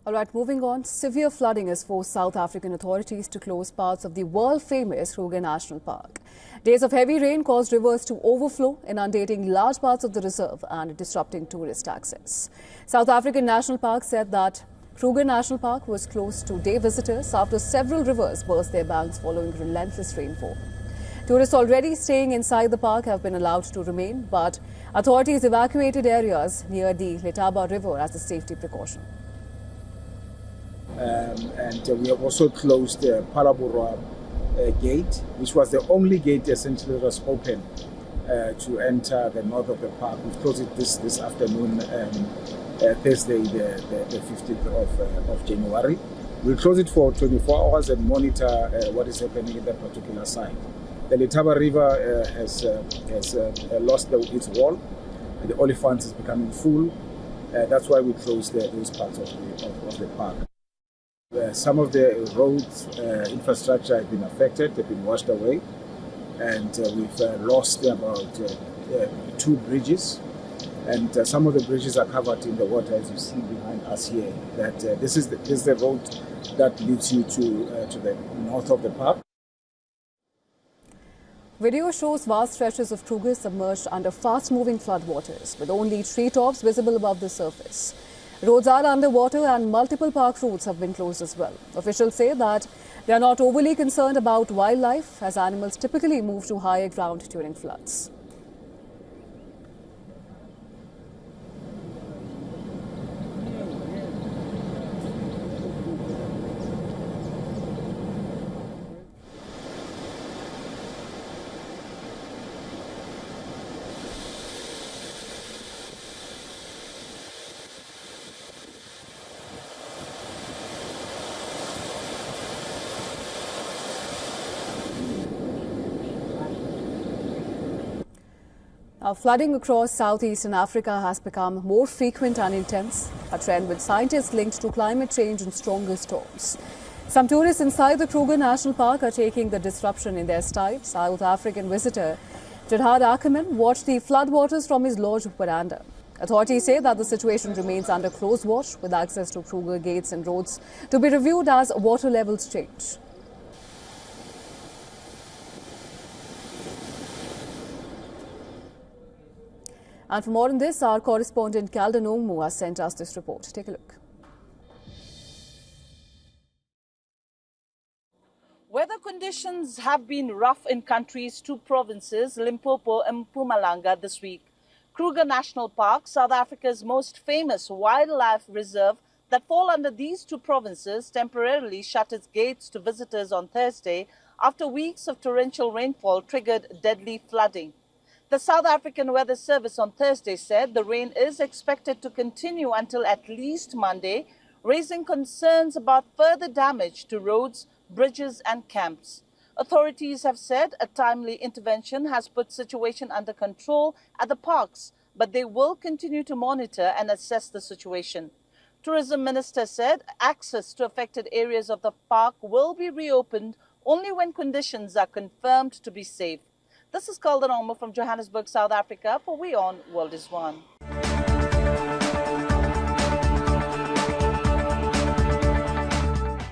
All right, moving on. Severe flooding has forced South African authorities to close parts of the world-famous Kruger National Park. Days of heavy rain caused rivers to overflow, inundating large parts of the reserve and disrupting tourist access. South African National Park said that Kruger National Park was closed to day visitors after several rivers burst their banks following relentless rainfall. Tourists already staying inside the park have been allowed to remain, but authorities evacuated areas near the Letaba River as a safety precaution. We have also closed the Palabura gate, which was the only gate essentially that was open to enter the north of the park. We've closed it this afternoon, Thursday, the 15th of January. We'll close it for 24 hours and monitor what is happening in that particular site. The Letaba River has lost its wall. The Olifants is becoming full. That's why we closed those parts of the park. Some of the roads infrastructure have been affected, they've been washed away, and we've lost about 2 bridges, and some of the bridges are covered in the water, as you see behind us here. That this is the road that leads you to the north of the park. Video shows vast stretches of Kruger submerged under fast-moving floodwaters, with only treetops visible above the surface. Roads are underwater and multiple park routes have been closed as well. Officials say that they are not overly concerned about wildlife, as animals typically move to higher ground during floods. Now, flooding across southeastern Africa has become more frequent and intense, a trend with scientists linked to climate change and stronger storms. Some tourists inside the Kruger National Park are taking the disruption in their stride. South African visitor Gerhard Ackerman watched the floodwaters from his lodge veranda. Authorities say that the situation remains under close watch, with access to Kruger gates and roads to be reviewed as water levels change. And for more on this, our correspondent Calder Nongmu has sent us this report. Take a look. Weather conditions have been rough in country's 2 provinces, Limpopo and Mpumalanga, this week. Kruger National Park, South Africa's most famous wildlife reserve that fall under these 2 provinces, temporarily shut its gates to visitors on Thursday after weeks of torrential rainfall triggered deadly flooding. The South African Weather Service on Thursday said the rain is expected to continue until at least Monday, raising concerns about further damage to roads, bridges and camps. Authorities have said a timely intervention has put the situation under control at the parks, but they will continue to monitor and assess the situation. Tourism Minister said access to affected areas of the park will be reopened only when conditions are confirmed to be safe. This is Calder Nongmu from Johannesburg, South Africa for WION World is One.